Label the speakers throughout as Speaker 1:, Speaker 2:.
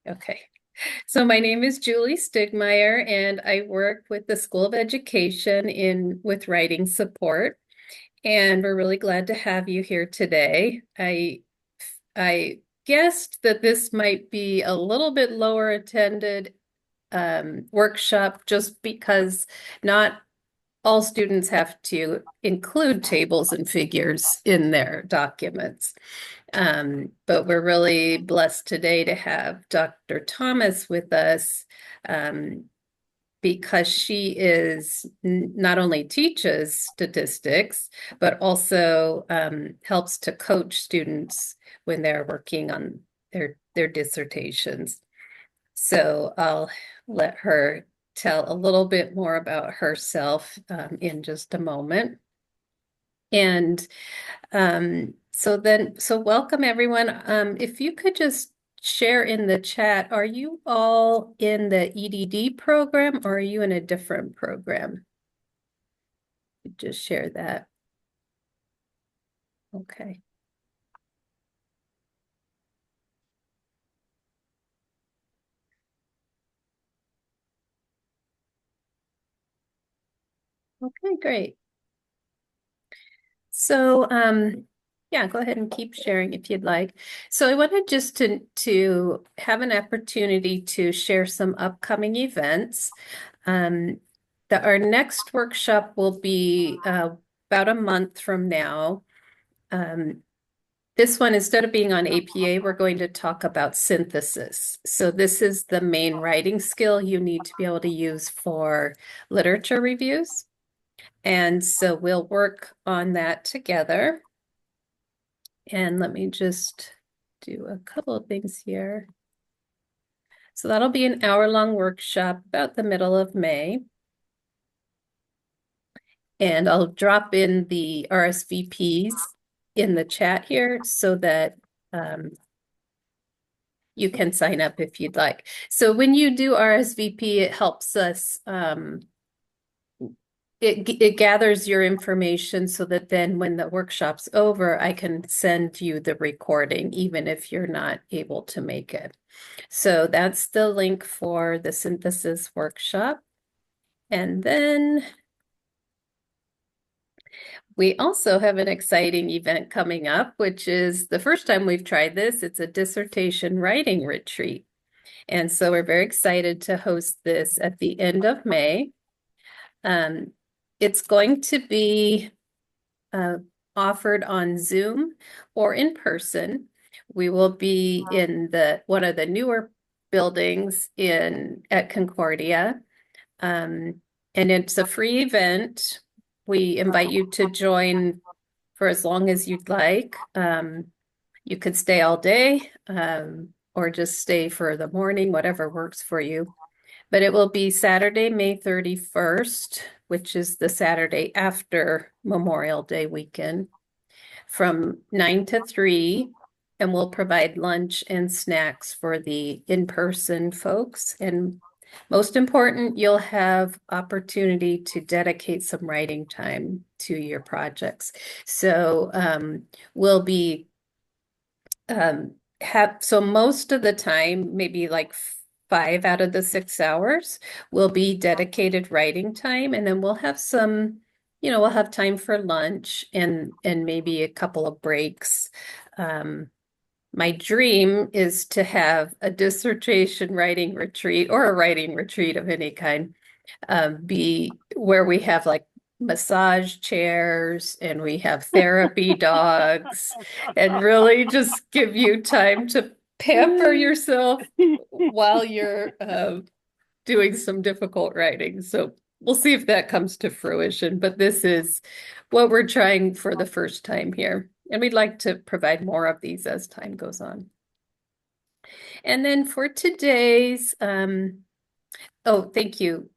Speaker 1: Okay. So my name is Julie Stigmeyer, and I work with the School of Education in with writing support. And we're really glad to have you here today. I guessed that this might be a little bit lower attended workshop just because not all students have to include tables and figures in their documents. But we're really blessed today to have Dr. Thomas with us because she is not only teaches statistics, but also helps to coach students when they're working on their dissertations. So I'll let her tell a little bit more about herself in just a moment. And so welcome everyone. If you could just share in the chat, are you all in the EDD program or are you in a different program? Just share that. Okay. Okay, great. So, yeah, go ahead and keep sharing if you'd like. So I wanted just to have an opportunity to share some upcoming events. Um, our next workshop will be about a month from now. This one, instead of being on APA, we're going to talk about synthesis. So this is the main writing skill you need to be able to use for literature reviews. And so we'll work on that together. And let me just do a couple of things here. So that'll be an hour-long workshop about the middle of May. And I'll drop in the RSVPs in the chat here so that you can sign up if you'd like. So when you do RSVP, it helps us, it gathers your information so that then when the workshop's over, I can send you the recording, even if you're not able to make it. So that's the link for the synthesis workshop. And then we also have an exciting event coming up, which is the first time we've tried this. It's a dissertation writing retreat. And so we're very excited to host this at the end of May. It's going to be offered on Zoom or in person. We will be in one of the newer buildings at Concordia. And it's a free event. We invite you to join for as long as you'd like. You could stay all day or just stay for the morning, whatever works for you. But it will be Saturday, May 31st, which is the Saturday after Memorial Day weekend, from 9 to 3. And we'll provide lunch and snacks for the in-person folks. And most important, you'll have opportunity to dedicate some writing time to your projects. So we'll be so most of the time, maybe like 5 out of the 6 hours will be dedicated writing time, and then we'll have some, we'll have time for lunch and maybe a couple of breaks. My dream is to have a dissertation writing retreat or a writing retreat of any kind be where we have like massage chairs and we have therapy dogs and really just give you time to pamper yourself while you're doing some difficult writing. So we'll see if that comes to fruition, but this is what we're trying for the first time here. And we'd like to provide more of these as time goes on. And then for today's, oh, thank you.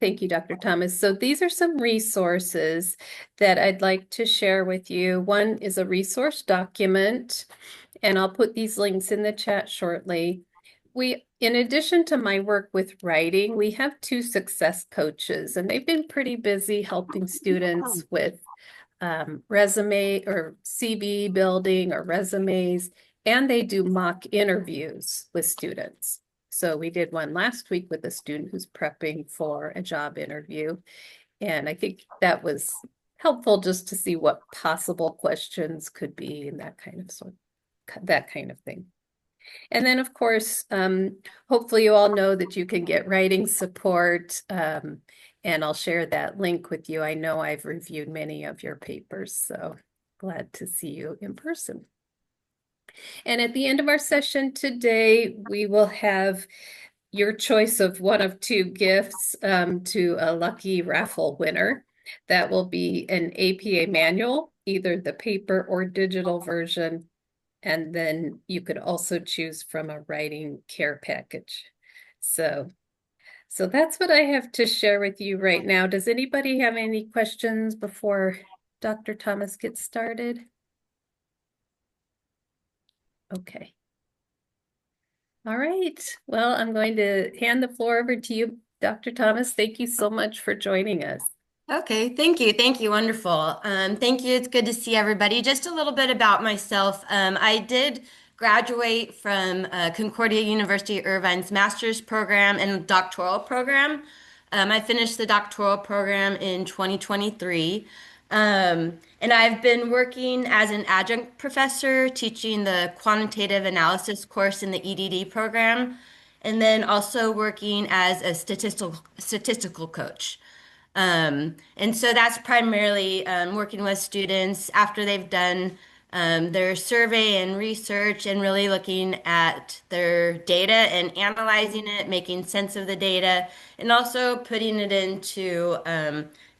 Speaker 1: Thank you, Dr. Thomas. So these are some resources that I'd like to share with you. One is a resource document, and I'll put these links in the chat shortly. In addition to my work with writing, we have 2 success coaches, and they've been pretty busy helping students with resume or CV building or resumes. and they do mock interviews with students. So we did one last week with a student who's prepping for a job interview. And I think that was helpful just to see what possible questions could be and that kind of thing. And then, of course, hopefully you all know that you can get writing support, and I'll share that link with you. I know I've reviewed many of your papers, so glad to see you in person. And at the end of our session today, we will have your choice of one of two gifts to a lucky raffle winner. That will be an APA manual, either the paper or digital version. And then you could also choose from a writing care package. So that's what I have to share with you right now. Does anybody have any questions before Dr. Thomas gets started? Okay. All right. Well, I'm going to hand the floor over to you, Dr. Thomas. Thank you so much for joining us.
Speaker 2: Okay, thank you. Thank you. Wonderful. Thank you. It's good to see everybody. Just a little bit about myself. I did graduate from Concordia University Irvine's master's program and doctoral program. I finished the doctoral program in 2023. And I've been working as an adjunct professor teaching the quantitative analysis course in the EDD program, and then also working as a statistical coach. And so that's primarily working with students after they've done their survey and research and really looking at their data and analyzing it, making sense of the data, and also putting it into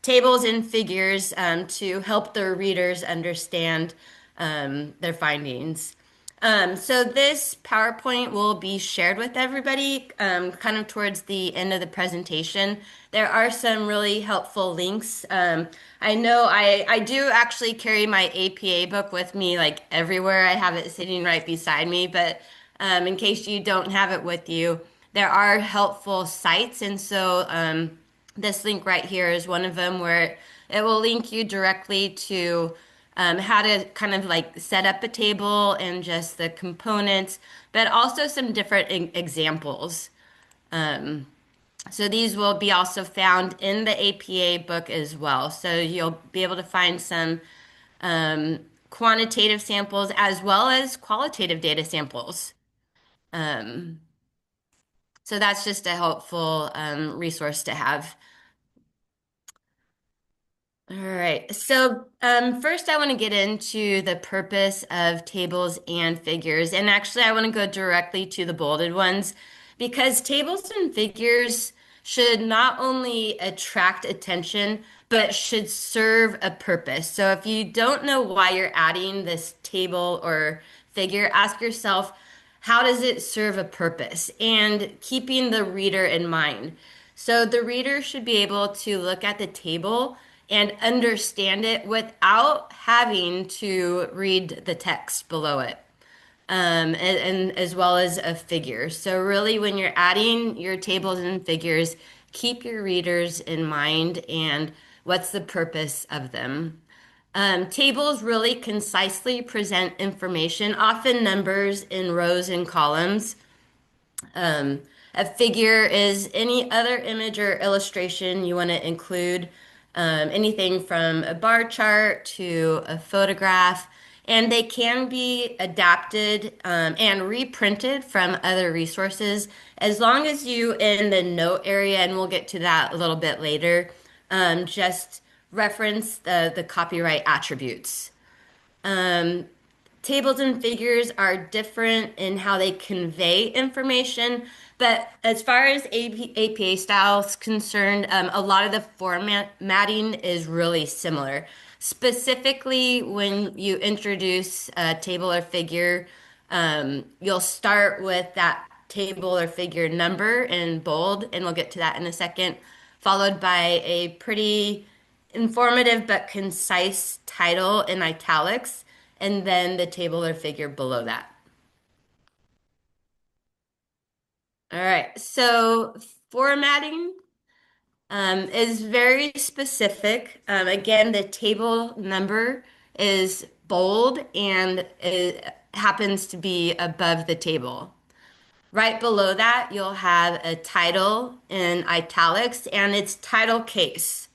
Speaker 2: tables and figures to help their readers understand their findings. So this PowerPoint will be shared with everybody kind of towards the end of the presentation. There are some really helpful links. I know I do actually carry my APA book with me like everywhere. I have it sitting right beside me, but in case you don't have it with you, there are helpful sites. And so this link right here is one of them where it will link you directly to how to kind of like set up a table and just the components, but also some different examples. So these will be also found in the APA book as well. So you'll be able to find some quantitative samples as well as qualitative data samples. Um, so that's just a helpful resource to have. All right. So, first, I want to get into the purpose of tables and figures. And actually, I want to go directly to the bolded ones because tables and figures should not only attract attention, but should serve a purpose. So, if you don't know why you're adding this table or figure, ask yourself, how does it serve a purpose? And keeping the reader in mind. So, the reader should be able to look at the table and understand it without having to read the text below it. And as well as a figure. So really when you're adding your tables and figures, keep your readers in mind and what's the purpose of them. Tables really concisely present information, often numbers in rows and columns. A figure is any other image or illustration you want to include, anything from a bar chart to a photograph, and they can be adapted and reprinted from other resources as long as you, in the note area, and we'll get to that a little bit later, just reference the copyright attributes. Um, Tables and figures are different in how they convey information, but as far as APA style is concerned, a lot of the formatting is really similar. Specifically, when you introduce a table or figure, you'll start with that table or figure number in bold, and we'll get to that in a second, followed by a pretty informative but concise title in italics, and then the table or figure below that. All right, so formatting is very specific. Again, the table number is bold and happens to be above the table. Right below that, you'll have a title in italics and its title case.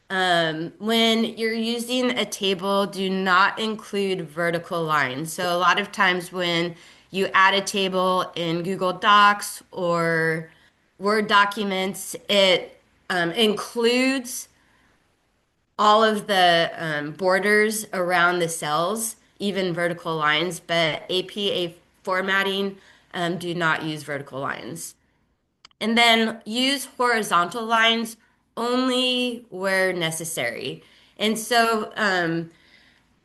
Speaker 2: When you're using a table, do not include vertical lines. So a lot of times when you add a table in Google Docs or Word documents, it includes all of the borders around the cells, even vertical lines, but APA formatting do not use vertical lines. And then use horizontal lines only where necessary. And so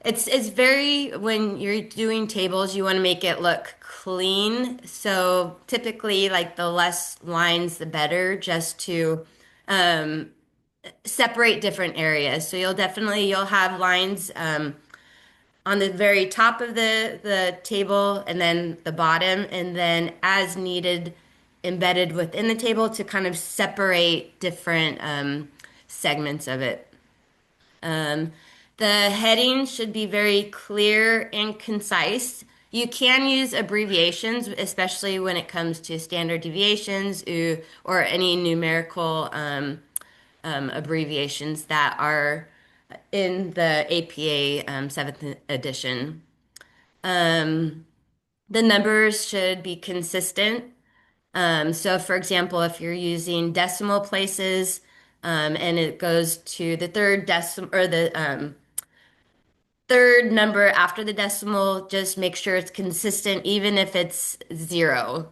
Speaker 2: it's very, when you're doing tables, you want to make it look clean. So typically, like the less lines, the better, just to separate different areas. So you'll have lines on the very top of the table and then the bottom, and then as needed, embedded within the table to kind of separate different segments of it. Um, the heading should be very clear and concise. You can use abbreviations, especially when it comes to standard deviations or any numerical abbreviations that are in the APA 7th edition. Um, the numbers should be consistent. So, for example, if you're using decimal places and it goes to the third decimal or the third number after the decimal, just make sure it's consistent, even if it's zero.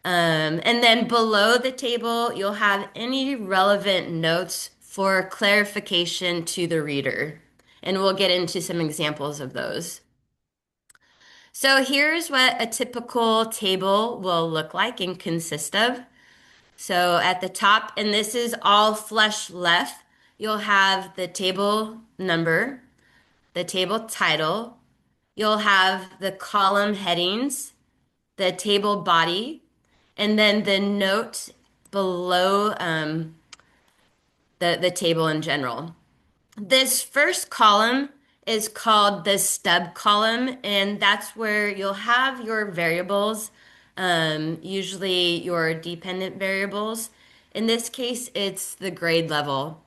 Speaker 2: And then below the table, you'll have any relevant notes for clarification to the reader. And we'll get into some examples of those. So here's what a typical table will look like and consist of. So at the top, and this is all flush left, you'll have the table number, the table title, you'll have the column headings, the table body, and then the note below the table in general. This first column is called the stub column, and that's where you'll have your variables, usually your dependent variables. In this case, it's the grade level.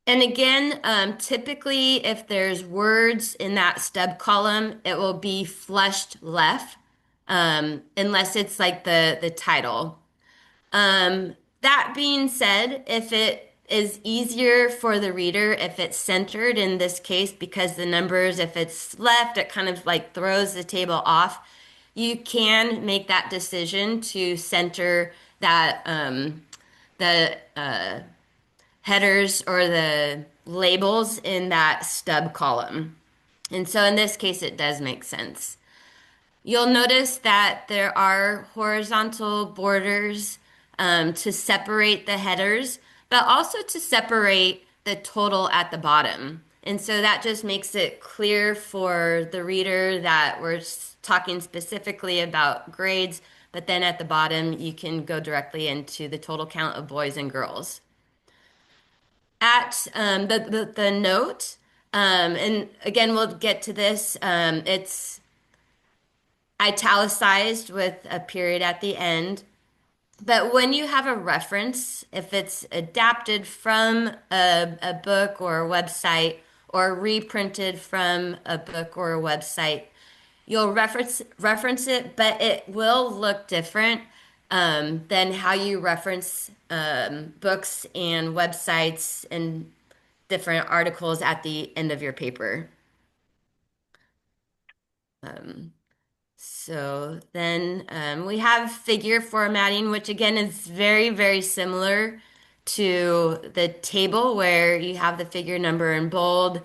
Speaker 2: And again, typically, if there's words in that stub column, it will be flushed left, unless it's like the title. That being said, if it is easier for the reader, if it's centered in this case, because the numbers, if it's left, it kind of like throws the table off. You can make that decision to center that the headers or the labels in that stub column. And so in this case, it does make sense. You'll notice that there are horizontal borders to separate the headers, but also to separate the total at the bottom. And so that just makes it clear for the reader that we're talking specifically about grades, but then at the bottom, you can go directly into the total count of boys and girls. At the note, and again, we'll get to this, it's italicized with a period at the end. But when you have a reference, if it's adapted from a book or a website or reprinted from a book or a website, you'll reference it, but it will look different than how you reference books and websites and different articles at the end of your paper. Um, So then we have figure formatting, which again is very, very similar to the table where you have the figure number in bold.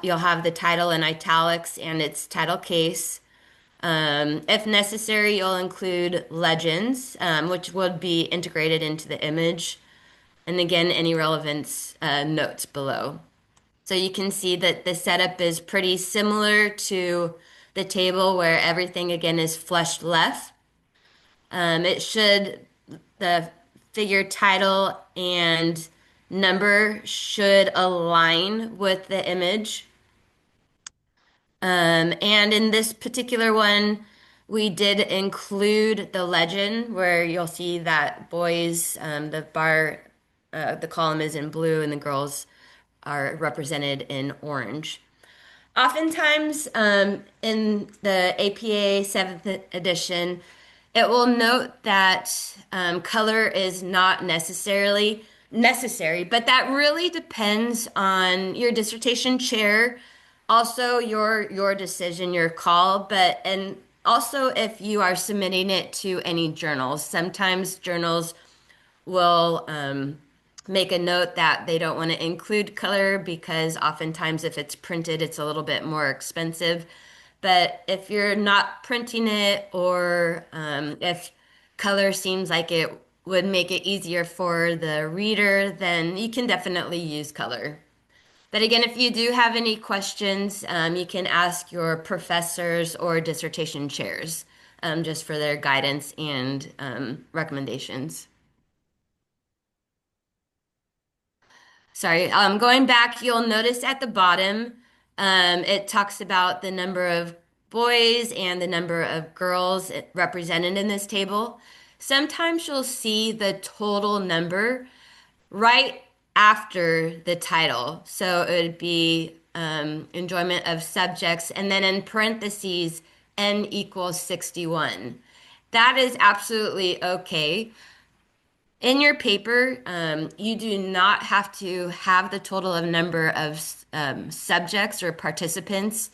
Speaker 2: You'll have the title in italics and its title case. If necessary, you'll include legends, which would be integrated into the image. And again, any relevance notes below. So you can see that the setup is pretty similar to the table where everything again is flushed left. It should, the figure title and number should align with the image. And in this particular one, we did include the legend where you'll see that boys, the column is in blue and the girls are represented in orange. Oftentimes, in the APA 7th edition, it will note that color is not necessarily necessary, but that really depends on your dissertation chair, also your decision, your call, but and also if you are submitting it to any journals. Sometimes journals will make a note that they don't want to include color because oftentimes if it's printed, it's a little bit more expensive. But if you're not printing it or if color seems like it would make it easier for the reader, then you can definitely use color. But again, if you do have any questions, you can ask your professors or dissertation chairs just for their guidance and recommendations. Sorry, going back, you'll notice at the bottom, it talks about the number of boys and the number of girls represented in this table. Sometimes you'll see the total number right after the title. So it would be enjoyment of subjects, and then in parentheses, n equals 61. That is absolutely okay. In your paper, you do not have to have the total of number of subjects or participants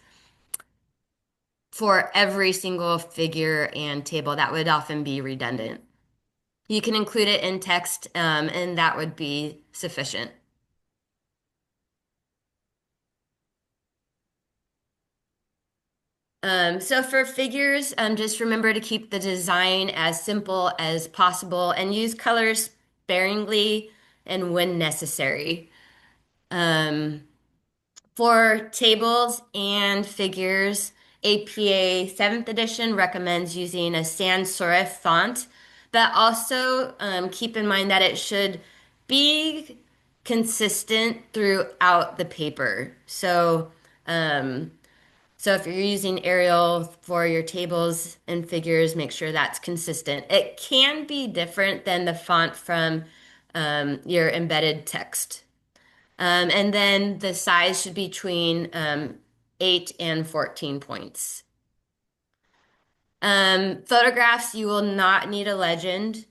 Speaker 2: for every single figure and table. That would often be redundant. You can include it in text, and that would be sufficient. So for figures, just remember to keep the design as simple as possible and use colors sparingly and when necessary. Um, For tables and figures, APA 7th edition recommends using a sans serif font, but also keep in mind that it should be consistent throughout the paper. So if you're using Arial for your tables and figures, make sure that's consistent. It can be different than the font from your embedded text. And then the size should be between 8 and 14 points. Photographs, you will not need a legend.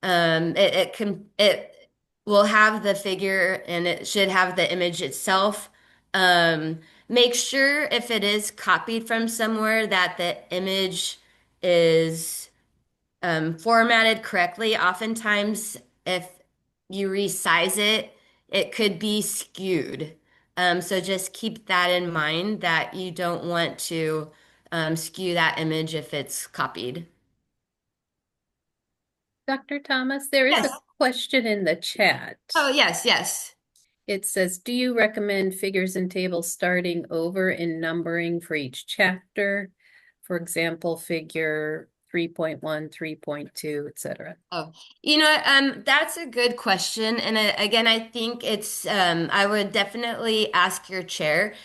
Speaker 2: It will have the figure and it should have the image itself. Um, Make sure if it is copied from somewhere that the image is formatted correctly. Oftentimes, if you resize it, it could be skewed. So just keep that in mind that you don't want to skew that image if it's copied.
Speaker 1: Dr. Thomas, there is
Speaker 2: Yes.
Speaker 1: a question in the chat.
Speaker 2: Oh, yes, yes.
Speaker 1: It says, do you recommend figures and tables starting over in numbering for each chapter? For example, figure 3.1, 3.2, etc.
Speaker 2: Oh, that's a good question. And again, I think I would definitely ask your chair.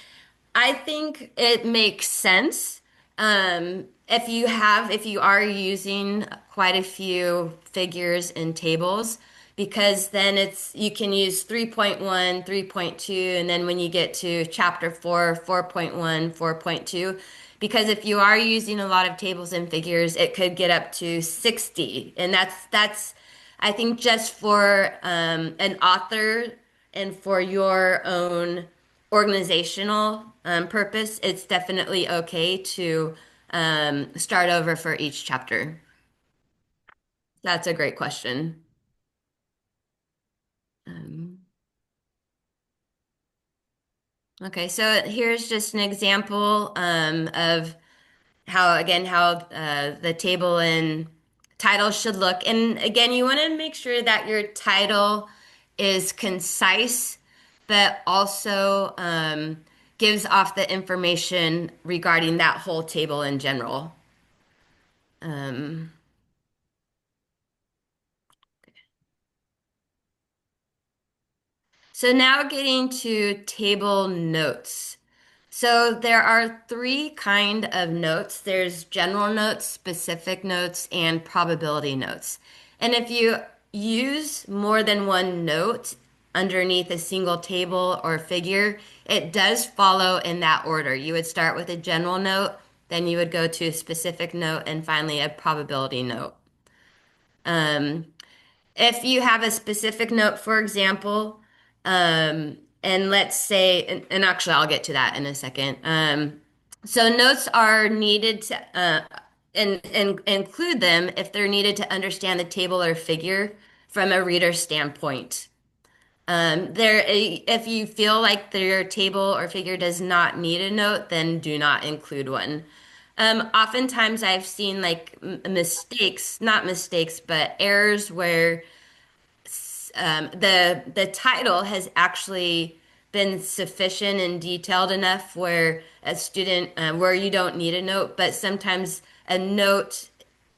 Speaker 2: I think it makes sense. If you are using quite a few figures and tables, because then you can use 3.1, 3.2, and then when you get to chapter 4, 4.1, 4.2, because if you are using a lot of tables and figures, it could get up to 60. And that's I think just for an author and for your own organizational purpose, it's definitely okay to start over for each chapter. That's a great question. Um, okay, so here's just an example of how the table and title should look. And again, you want to make sure that your title is concise, but also gives off the information regarding that whole table in general. Um, so now getting to table notes. So there are three kind of notes. There's general notes, specific notes, and probability notes. And if you use more than one note underneath a single table or figure, it does follow in that order. You would start with a general note, then you would go to a specific note, and finally a probability note. Um, if you have a specific note, for example, and let's say, and actually, I'll get to that in a second. So notes are needed to, and include them if they're needed to understand the table or figure from a reader's standpoint. If you feel like your table or figure does not need a note, then do not include one. Oftentimes I've seen like mistakes, not mistakes, but errors where the title has actually been sufficient and detailed enough where a student where you don't need a note, but sometimes a note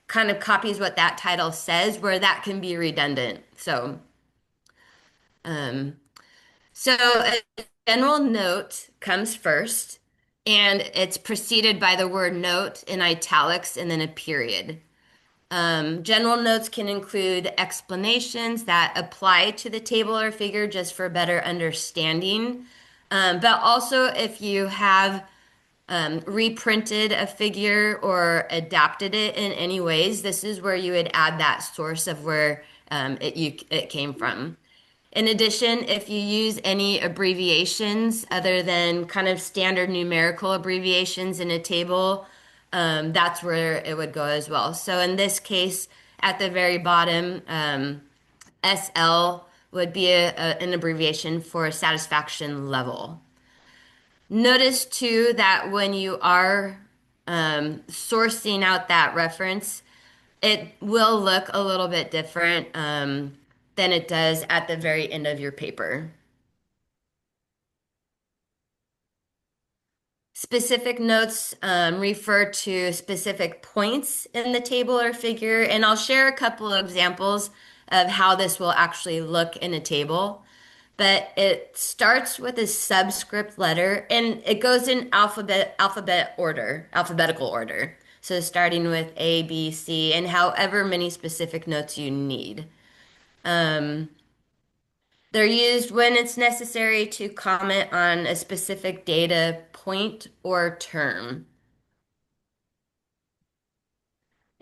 Speaker 2: kind of copies what that title says, where that can be redundant. Um, so a general note comes first, and it's preceded by the word note in italics and then a period. General notes can include explanations that apply to the table or figure just for better understanding. But also, if you have reprinted a figure or adapted it in any ways, this is where you would add that source of where it came from. In addition, if you use any abbreviations other than kind of standard numerical abbreviations in a table, that's where it would go as well. So in this case, at the very bottom, SL would be an abbreviation for satisfaction level. Notice too that when you are sourcing out that reference, it will look a little bit different than it does at the very end of your paper. Specific notes refer to specific points in the table or figure, and I'll share a couple of examples of how this will actually look in a table. But it starts with a subscript letter, and it goes in alphabetical order. So starting with A, B, C, and however many specific notes you need. Um, they're used when it's necessary to comment on a specific data point or term.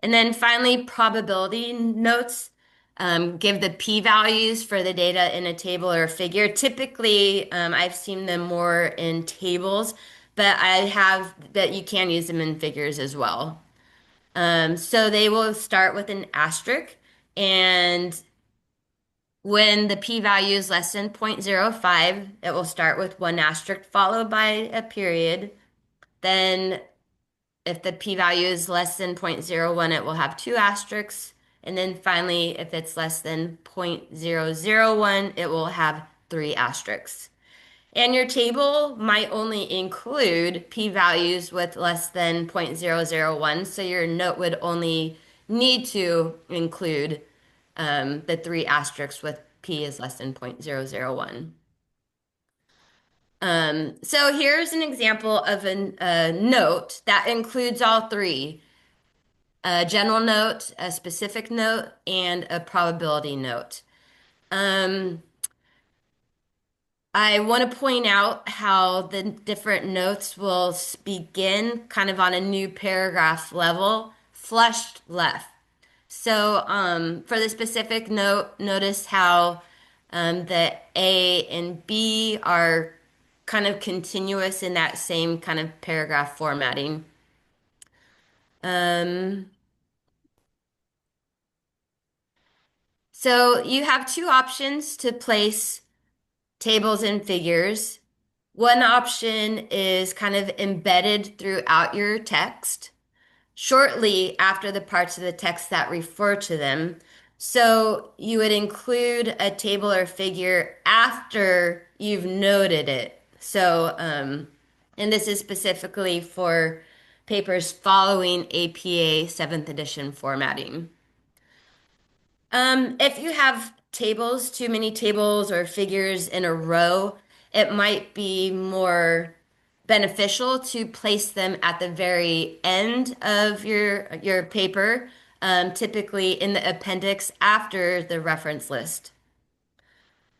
Speaker 2: And then finally, probability notes give the p-values for the data in a table or a figure. Typically, I've seen them more in tables, but I have that you can use them in figures as well. So they will start with an asterisk, and when the p-value is less than 0.05, it will start with one asterisk followed by a period. Then if the p-value is less than 0.01, it will have two asterisks. And then finally, if it's less than 0.001, it will have three asterisks. And your table might only include p-values with less than 0.001, so your note would only need to include the three asterisks with p is less than 0.001. So here's an example of a note that includes all three, a general note, a specific note, and a probability note. Um, I want to point out how the different notes will begin kind of on a new paragraph level, flushed left. So for the specific note, notice how the A and B are kind of continuous in that same kind of paragraph formatting. Um, so you have two options to place tables and figures. One option is kind of embedded throughout your text, shortly after the parts of the text that refer to them. So you would include a table or figure after you've noted it. And this is specifically for papers following APA 7th edition formatting. If you have tables, too many tables or figures in a row, it might be more beneficial to place them at the very end of your paper, typically in the appendix after the reference list.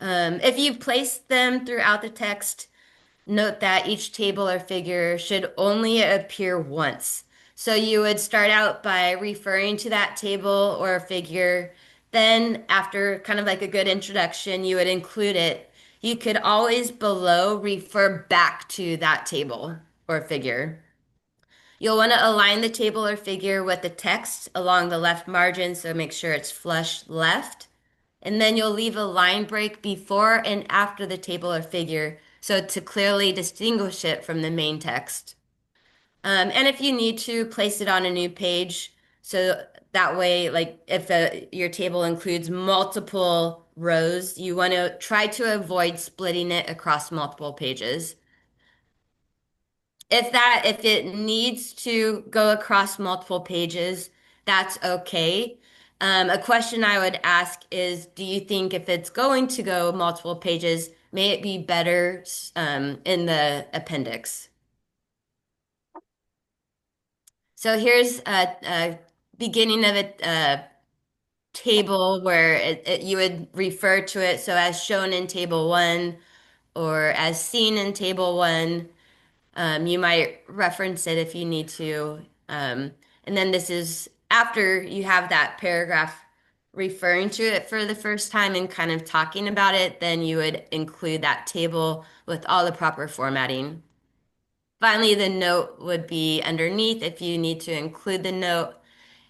Speaker 2: If you place them throughout the text, note that each table or figure should only appear once. So you would start out by referring to that table or figure. Then, after kind of like a good introduction, you would include it. You could always below refer back to that table or figure. You'll want to align the table or figure with the text along the left margin, so make sure it's flush left. And then you'll leave a line break before and after the table or figure, so to clearly distinguish it from the main text. And if you need to, place it on a new page, so that way, like if your table includes multiple rows, you want to try to avoid splitting it across multiple pages. If it needs to go across multiple pages, that's okay. A question I would ask is, do you think if it's going to go multiple pages, may it be better in the appendix? So here's a beginning of a table where you would refer to it. So as shown in table one or as seen in table one. You might reference it if you need to. And then this is after you have that paragraph referring to it for the first time and kind of talking about it, then you would include that table with all the proper formatting. Finally, the note would be underneath if you need to include the note.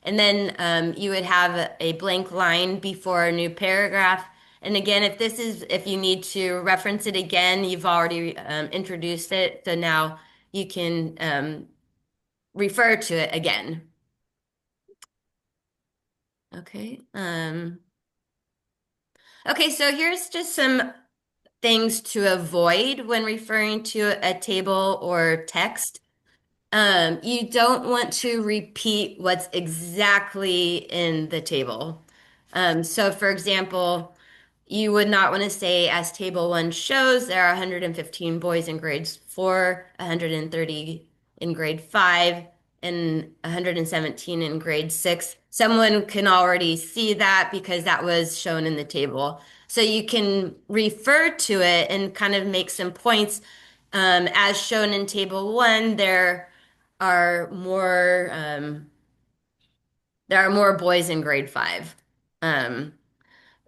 Speaker 2: And then you would have a blank line before a new paragraph. And again, if you need to reference it again, you've already introduced it. So now you can refer to it again. Okay. Okay, so here's just some things to avoid when referring to a table or text. You don't want to repeat what's exactly in the table. So, for example, you would not want to say, as table one shows, there are 115 boys in grades four, 130 in grade five, and 117 in grade six. Someone can already see that because that was shown in the table. So you can refer to it and kind of make some points. As shown in table one, are more there are more boys in grade five. Um,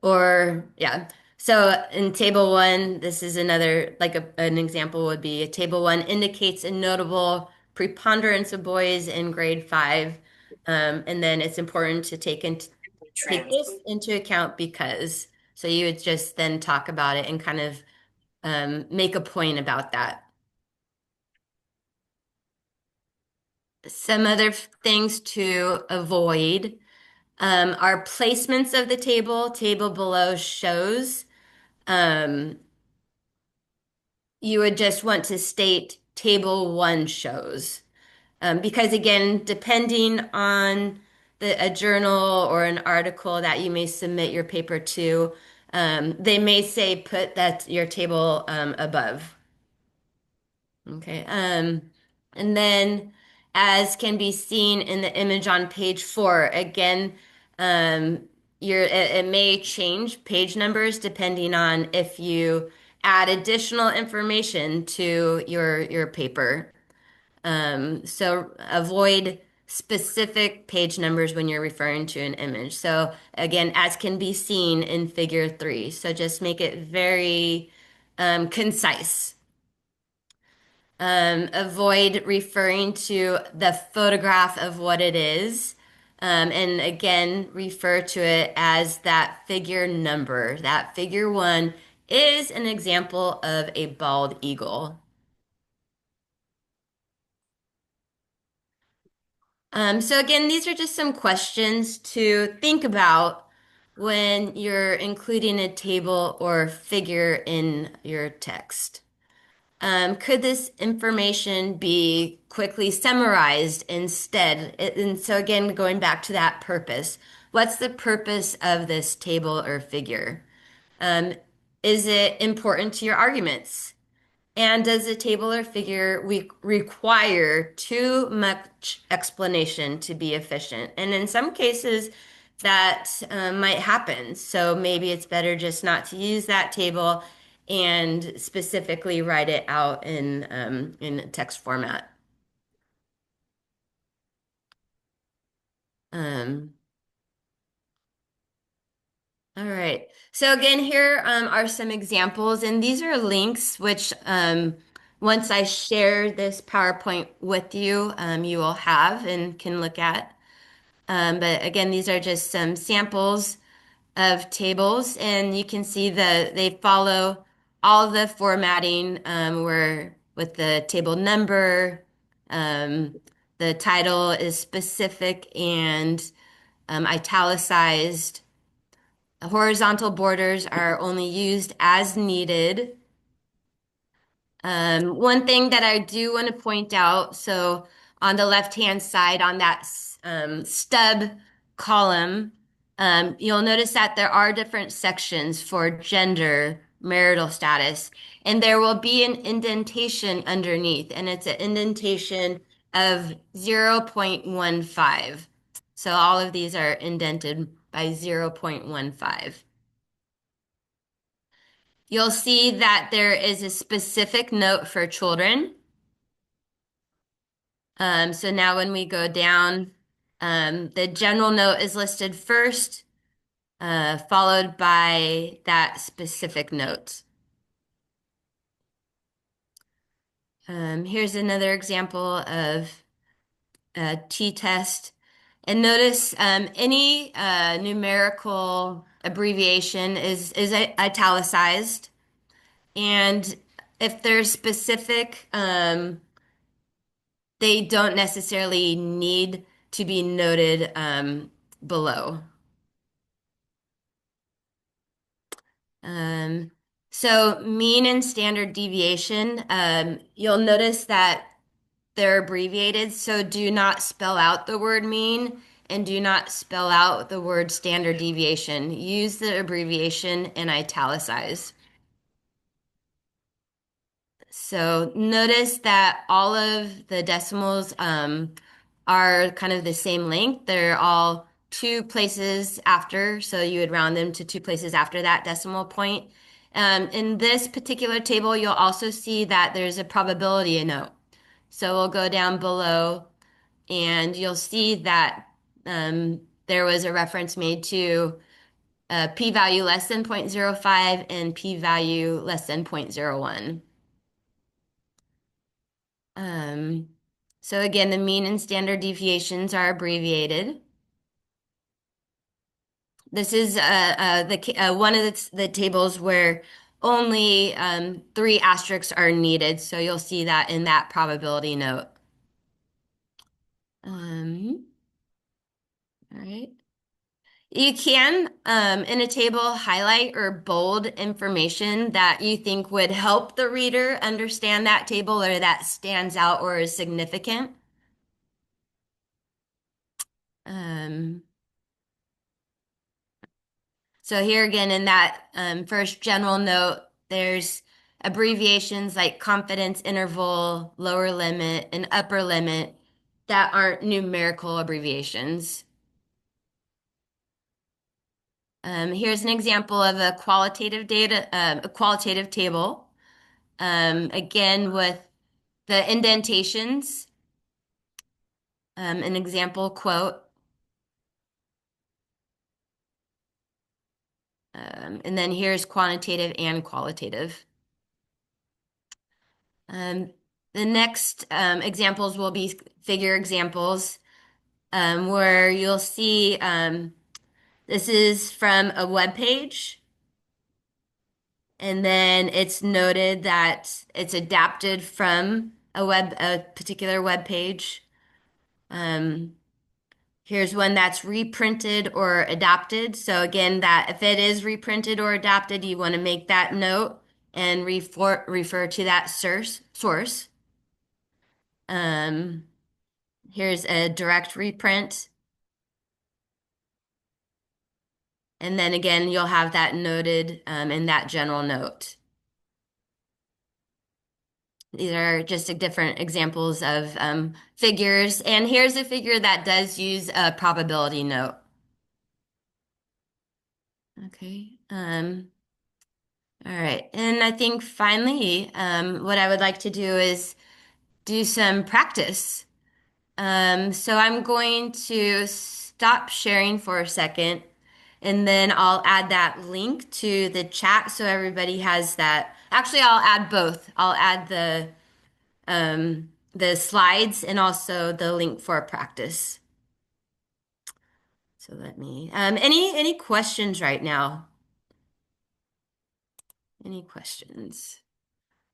Speaker 2: or yeah. So in table one, this is another like an example would be a table one indicates a notable preponderance of boys in grade five. And then it's important to take this into account because so you would just then talk about it and kind of make a point about that. Some other things to avoid are placements of the table below shows. Um, you would just want to state table one shows. Because again, depending on a journal or an article that you may submit your paper to, they may say put that your table above. Okay. And then, as can be seen in the image on page four, again, um, it may change page numbers depending on if you add additional information to your paper. So avoid specific page numbers when you're referring to an image. So again, as can be seen in figure three. So just make it very concise. Avoid referring to the photograph of what it is. And again, refer to it as that figure number. That figure one is an example of a bald eagle. So again, these are just some questions to think about when you're including a table or figure in your text. Could this information be quickly summarized instead? And so again, going back to that purpose, what's the purpose of this table or figure? Um, is it important to your arguments? And does the table or figure we require too much explanation to be efficient? And in some cases, that might happen. So maybe it's better just not to use that table and specifically write it out in text format. Um, all right. So again, here are some examples, and these are links which once I share this PowerPoint with you, you will have and can look at. But again, these are just some samples of tables, and you can see they follow all the formatting where with the table number, um, the title is specific and italicized. Horizontal borders are only used as needed. One thing that I do want to point out, so on the left-hand side on that stub column, you'll notice that there are different sections for gender, marital status, and there will be an indentation underneath, and it's an indentation of 0.15. So all of these are indented by 0.15. You'll see that there is a specific note for children. So now when we go down, the general note is listed first, followed by that specific note. Here's another example of a t-test. And notice any numerical abbreviation is italicized. And if there's specific, they don't necessarily need to be noted below. Um, so mean and standard deviation, you'll notice that they're abbreviated, so do not spell out the word mean and do not spell out the word standard deviation. Use the abbreviation and italicize. So notice that all of the decimals are kind of the same length. They're all two places after, so you would round them to two places after that decimal point. In this particular table, you'll also see that there's a probability note. So we'll go down below and you'll see that there was a reference made to p-value less than 0.05 and p-value less than 0.01. Um, so again, the mean and standard deviations are abbreviated. This is one of the tables where only three asterisks are needed. So you'll see that in that probability note. Um, all right. You can, in a table, highlight or bold information that you think would help the reader understand that table or that stands out or is significant. Um, So here again in that first general note, there's abbreviations like confidence interval, lower limit, and upper limit that aren't numerical abbreviations. Here's an example of a a qualitative table. Again, with the indentations, an example quote. And then here's quantitative and qualitative. Um, the next examples will be figure examples, where you'll see this is from a web page, and then it's noted that it's adapted from a particular web page. Um, Here's one that's reprinted or adapted. So again, that if it is reprinted or adapted, you want to make that note and refer to that source. Um, Here's a direct reprint. And then again, you'll have that noted in that general note. These are just different examples of figures. And here's a figure that does use a probability note. Okay. All right. And I think finally, what I would like to do is do some practice. So I'm going to stop sharing for a second, and then I'll add that link to the chat so everybody has that. Actually, I'll add both. I'll add the slides and also the link for practice. So let me, any questions right now? Any questions?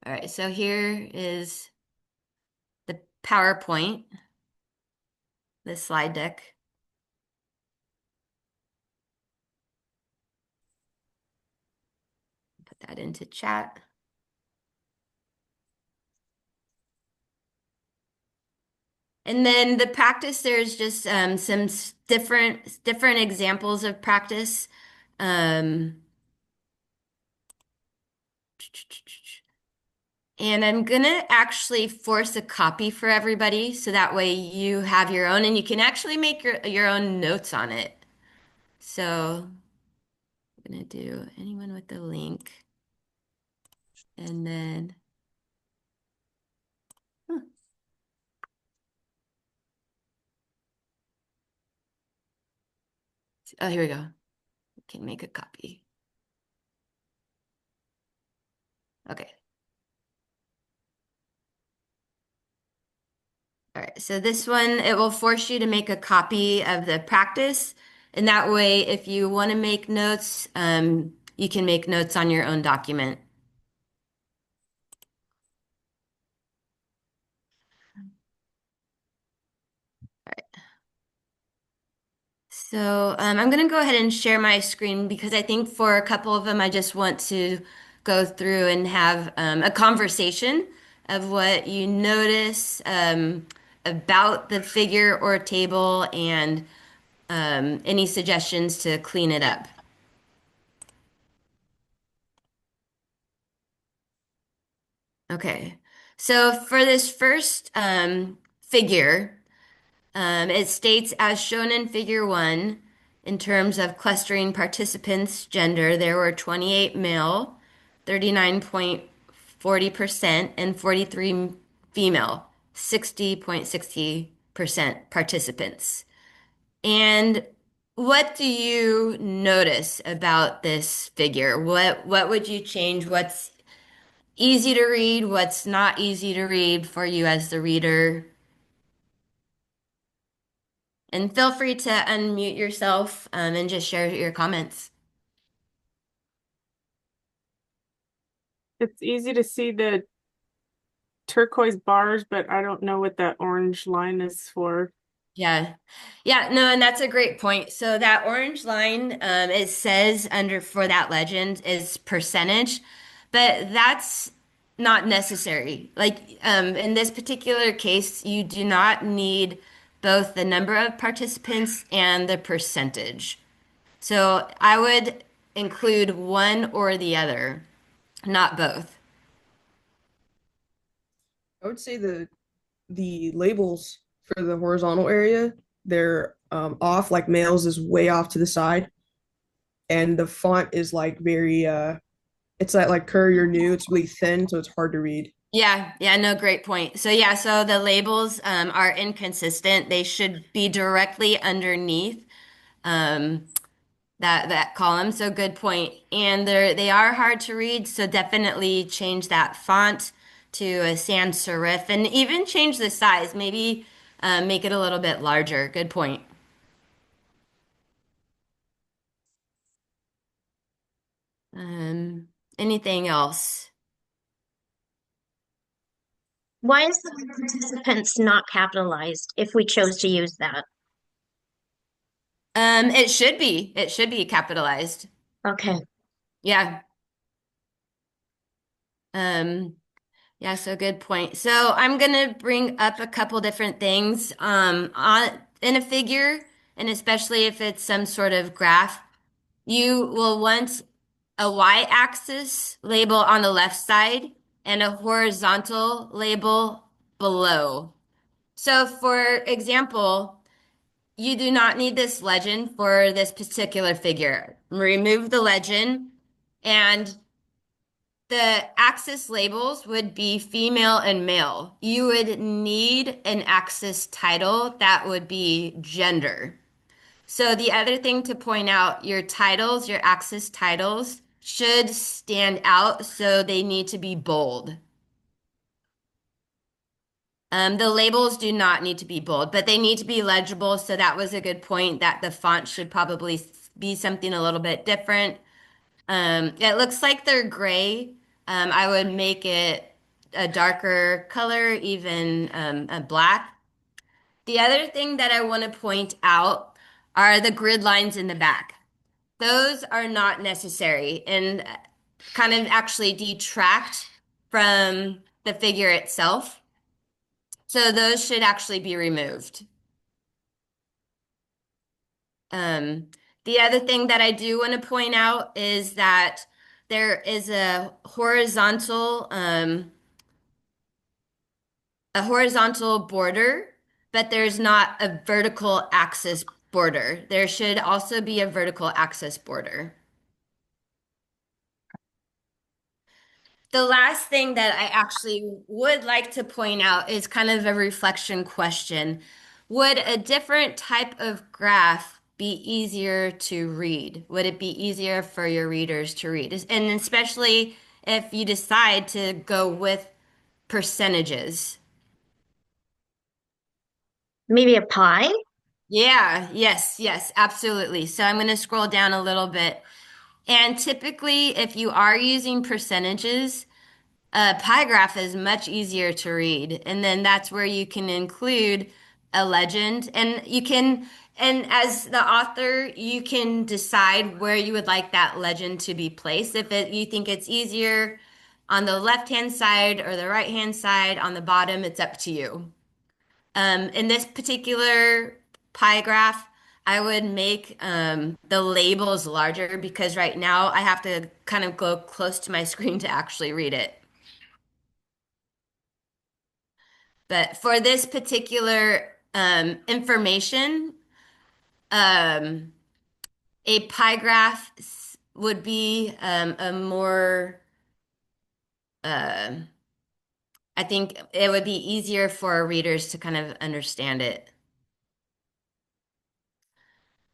Speaker 2: All right, so here is the PowerPoint, the slide deck. Put that into chat. And then the practice, there's just some different examples of practice. Um, and I'm gonna actually force a copy for everybody so that way you have your own and you can actually make your own notes on it. So I'm gonna do anyone with the link. And then, huh, oh, here we go. Can make a copy. Okay. All right. So this one, it will force you to make a copy of the practice. And that way, if you want to make notes, you can make notes on your own document. So I'm going to go ahead and share my screen because I think for a couple of them, I just want to go through and have a conversation of what you notice about the figure or table and any suggestions to clean it up. Okay, so for this first figure, it states as shown in figure one, in terms of clustering participants' gender, there were 28 male, 39.40%, and 43 female, 60.60% participants. And what do you notice about this figure? What would you change? What's easy to read? What's not easy to read for you as the reader? And feel free to unmute yourself and just share your comments.
Speaker 3: It's easy to see the turquoise bars, but I don't know what that orange line is for.
Speaker 2: Yeah. Yeah, no, and that's a great point. So that orange line, it says under for that legend is percentage, but that's not necessary. Like in this particular case, you do not need both the number of participants and the percentage. So I would include one or the other, not both.
Speaker 4: I would say the labels for the horizontal area, they're off, like males is way off to the side, and the font is like very it's like Courier New, it's really thin, so it's hard to read.
Speaker 2: Yeah, yeah, no, great point. So yeah, so the labels are inconsistent. They should be directly underneath um, that column. So good point. And they are hard to read, so definitely change that font to a sans serif and even change the size. Maybe make it a little bit larger. Good point. Anything else?
Speaker 5: Why is the participants not capitalized if we chose to use that?
Speaker 2: It should be. It should be capitalized.
Speaker 5: Okay.
Speaker 2: Yeah. Um, Yeah, so good point. So I'm gonna bring up a couple different things on in a figure, and especially if it's some sort of graph, you will want a y-axis label on the left side and a horizontal label below. So for example, you do not need this legend for this particular figure. Remove the legend, and the axis labels would be female and male. You would need an axis title that would be gender. So the other thing to point out, your titles, your axis titles should stand out, so they need to be bold. The labels do not need to be bold, but they need to be legible. So that was a good point that the font should probably be something a little bit different. It looks like they're gray. I would make it a darker color, even a black. The other thing that I want to point out are the grid lines in the back. Those are not necessary and kind of actually detract from the figure itself. So those should actually be removed. Um, the other thing that I do want to point out is that there is a horizontal border, but there's not a vertical axis border. There should also be a vertical axis border. The last thing that I actually would like to point out is kind of a reflection question. Would a different type of graph be easier to read? Would it be easier for your readers to read? And especially if you decide to go with percentages.
Speaker 5: Maybe a pie?
Speaker 2: Yeah, yes, absolutely. So I'm going to scroll down a little bit. And typically, if you are using percentages, a pie graph is much easier to read. And then that's where you can include a legend. And as the author, you can decide where you would like that legend to be placed. You think it's easier on the left-hand side or the right-hand side, on the bottom, it's up to you. In this particular pie graph, I would make the labels larger because right now I have to kind of go close to my screen to actually read it. But for this particular information, um, a pie graph would be a more, uh, I think it would be easier for readers to kind of understand it.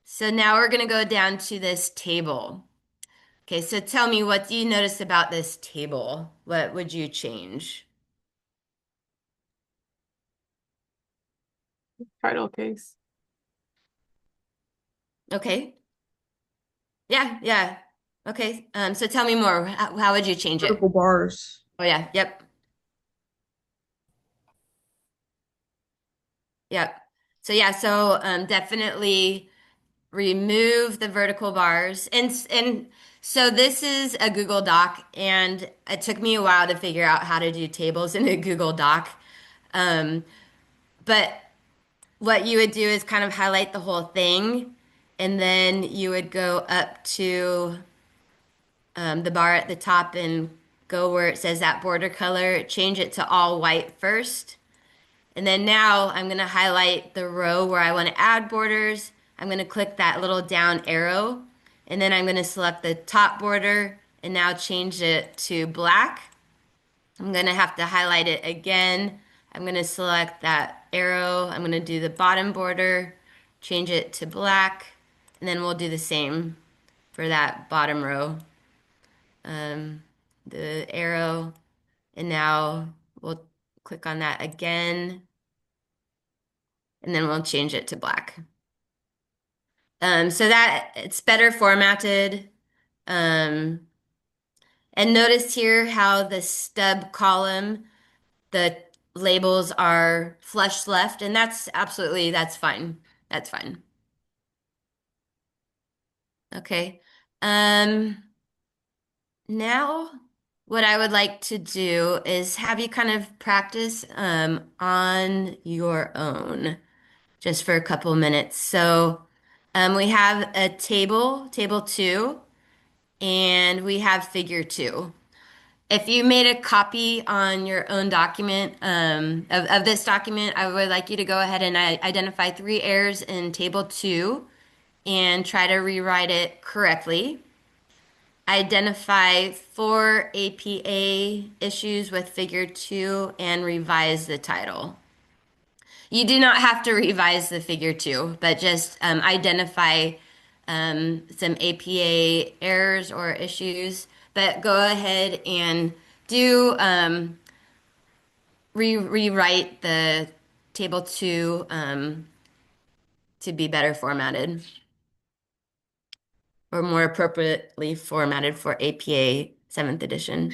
Speaker 2: So now we're going to go down to this table. Okay, so tell me, what do you notice about this table? What would you change?
Speaker 3: Title case.
Speaker 2: Okay. Yeah. Okay. So tell me more. How would you change it?
Speaker 4: Vertical bars.
Speaker 2: Oh yeah. Yep. Yep. So yeah, so definitely remove the vertical bars. And so this is a Google Doc, and it took me a while to figure out how to do tables in a Google Doc. Um, but what you would do is kind of highlight the whole thing, and then you would go up to the bar at the top and go where it says that border color, change it to all white first. And then now I'm going to highlight the row where I want to add borders. I'm going to click that little down arrow, and then I'm going to select the top border and now change it to black. I'm going to have to highlight it again. I'm going to select that arrow. I'm going to do the bottom border, change it to black, and then we'll do the same for that bottom row. The arrow, and now we'll click on that again, and then we'll change it to black. So that it's better formatted. And notice here how the stub column, the labels are flush left, and that's fine. That's fine. Okay. Now what I would like to do is have you kind of practice on your own just for a couple minutes. So we have a table 2, and we have figure 2. If you made a copy on your own document of this document, I would like you to go ahead and identify three errors in table two and try to rewrite it correctly. Identify four APA issues with figure two and revise the title. You do not have to revise the figure two, but just identify some APA errors or issues. But go ahead and do rewrite the table two to be better formatted or more appropriately formatted for APA 7th edition.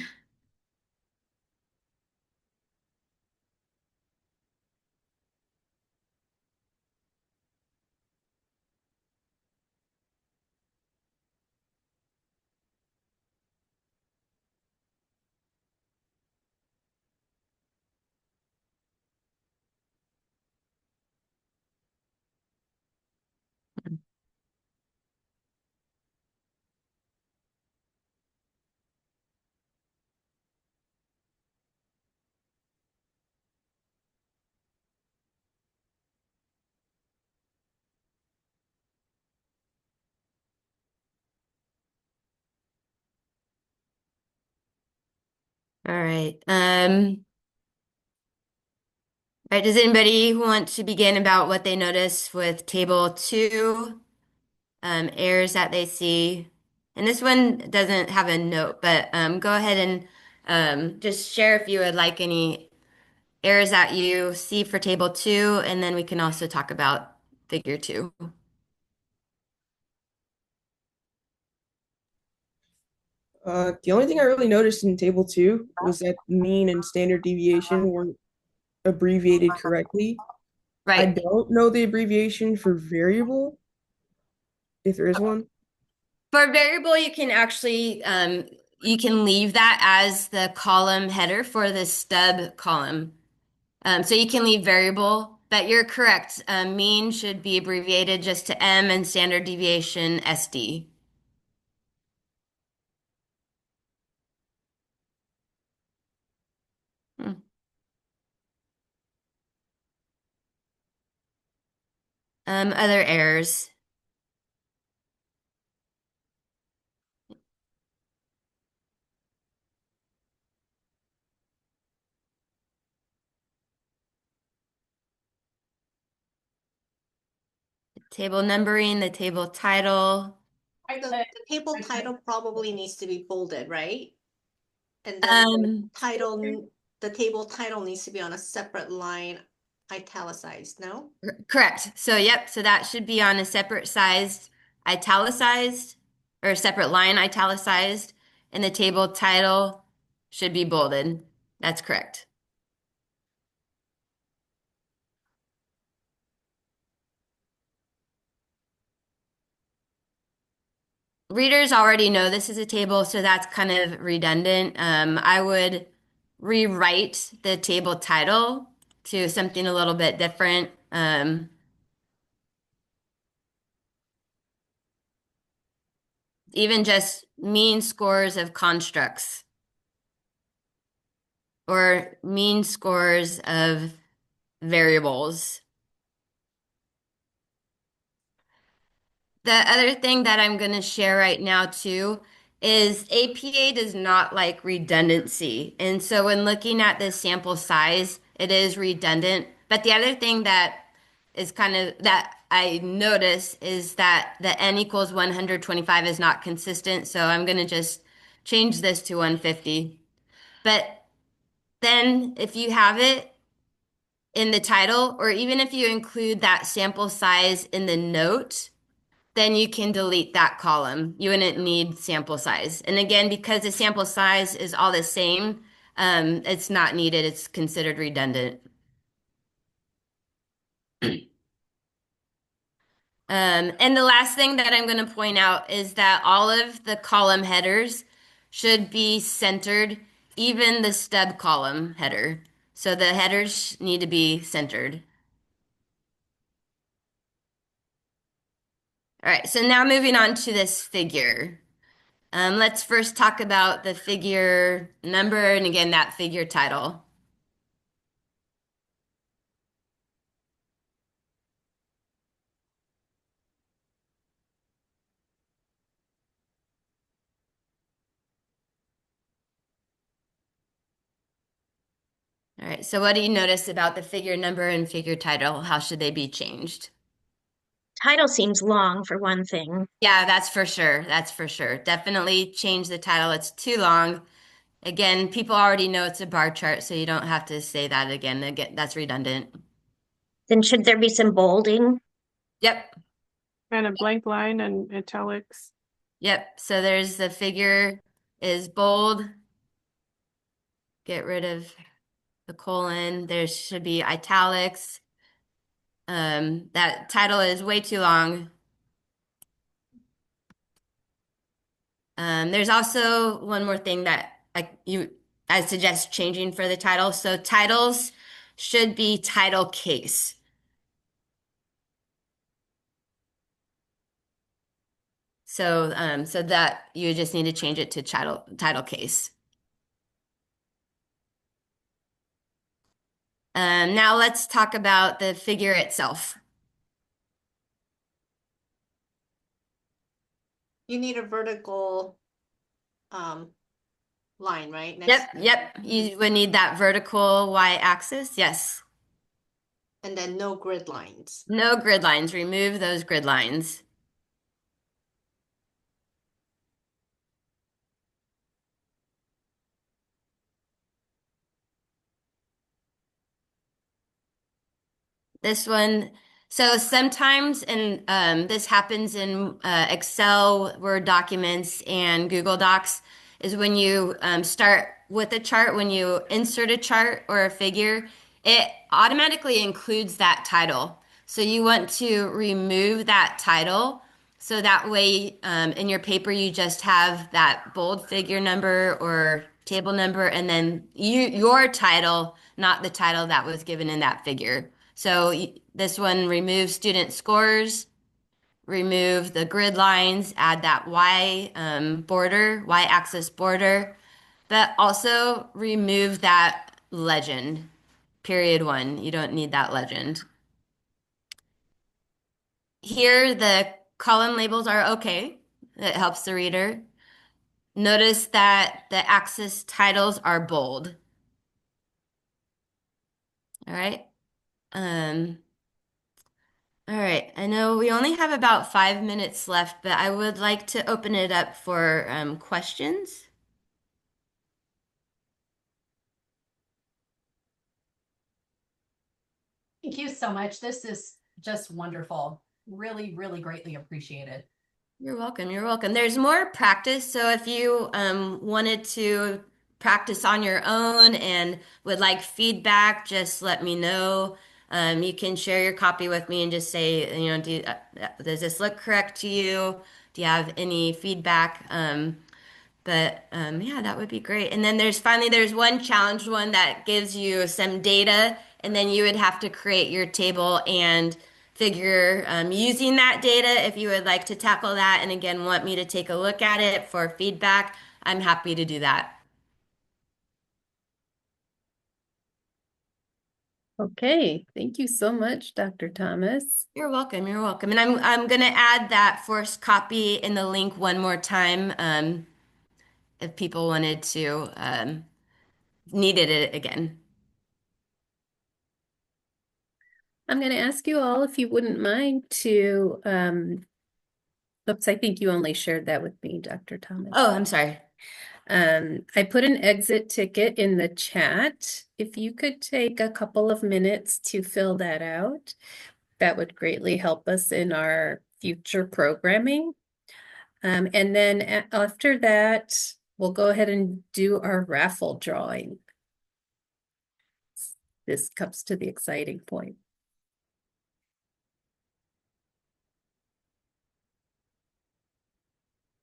Speaker 2: All right. Right. Does anybody want to begin about what they notice with table two, errors that they see? And this one doesn't have a note, but go ahead and just share if you would like any errors that you see for table two, and then we can also talk about figure two.
Speaker 4: The only thing I really noticed in table two was that mean and standard deviation weren't abbreviated correctly. I
Speaker 2: Right.
Speaker 4: don't know the abbreviation for variable, if there is one.
Speaker 2: For variable, you can actually you can leave that as the column header for the stub column. So you can leave variable, but you're correct. Mean should be abbreviated just to M and standard deviation SD. Hmm. Other errors. Table numbering, the table title.
Speaker 6: The table title probably needs to be bolded, right? And then
Speaker 2: Um,
Speaker 6: the table title needs to be on a separate line, italicized, no?
Speaker 2: Correct. So, yep. So that should be on a separate sized italicized or a separate line italicized, and the table title should be bolded. That's correct. Readers already know this is a table, so that's kind of redundant. I would rewrite the table title to something a little bit different. Even just mean scores of constructs or mean scores of variables. The other thing that I'm going to share right now too is APA does not like redundancy. And so when looking at the sample size, it is redundant. But the other thing that is kind of that I notice is that the n equals 125 is not consistent. So I'm going to just change this to 150. But then if you have it in the title, or even if you include that sample size in the note, then you can delete that column. You wouldn't need sample size. And again, because the sample size is all the same, it's not needed. It's considered redundant. And the last thing that I'm going to point out is that all of the column headers should be centered, even the stub column header. So the headers need to be centered. All right, so now moving on to this figure. Let's first talk about the figure number and again, that figure title. All right, so what do you notice about the figure number and figure title? How should they be changed?
Speaker 5: Title seems long for one thing.
Speaker 2: Yeah, that's for sure. That's for sure. Definitely change the title. It's too long. Again, people already know it's a bar chart, so you don't have to say that again. Again, that's redundant.
Speaker 5: Then should there be some bolding?
Speaker 2: Yep.
Speaker 3: And a blank line and italics.
Speaker 2: Yep. So there's the figure is bold. Get rid of the colon. There should be italics. That title is way too long. There's also one more thing that I suggest changing for the title. So titles should be title case. So that you just need to change it to title case. Now let's talk about the figure itself.
Speaker 6: You need a vertical line, right?
Speaker 2: Yep. You would need that vertical y-axis. Yes.
Speaker 6: And then no grid lines.
Speaker 2: No grid lines. Remove those grid lines. This one, so sometimes, and this happens in Excel, Word documents, and Google Docs, is when you start with a chart, when you insert a chart or a figure, it automatically includes that title. So you want to remove that title. So that way, in your paper, you just have that bold figure number or table number, and then your title, not the title that was given in that figure. So this one removes student scores, remove the grid lines, add that y-axis border, but also remove that legend, period one. You don't need that legend. Here, the column labels are okay. It helps the reader. Notice that the axis titles are bold. All right. All right, I know we only have about 5 minutes left, but I would like to open it up for questions.
Speaker 7: Thank you so much. This is just wonderful. Really, really greatly appreciated.
Speaker 2: You're welcome. You're welcome. There's more practice, so if you wanted to practice on your own and would like feedback, just let me know. You can share your copy with me and just say, does this look correct to you? Do you have any feedback? But yeah, that would be great. And then there's one challenge one that gives you some data, and then you would have to create your table and figure using that data. If you would like to tackle that, and again, want me to take a look at it for feedback, I'm happy to do that.
Speaker 1: Okay, thank you so much, Dr. Thomas.
Speaker 2: You're welcome. You're welcome. And I'm gonna add that first copy in the link one more time, if people wanted to needed it again.
Speaker 1: I'm going to ask you all if you wouldn't mind to, oops, I think you only shared that with me, Dr. Thomas.
Speaker 2: Oh, I'm sorry.
Speaker 1: I put an exit ticket in the chat. If you could take a couple of minutes to fill that out, that would greatly help us in our future programming. And then after that, we'll go ahead and do our raffle drawing. This comes to the exciting point.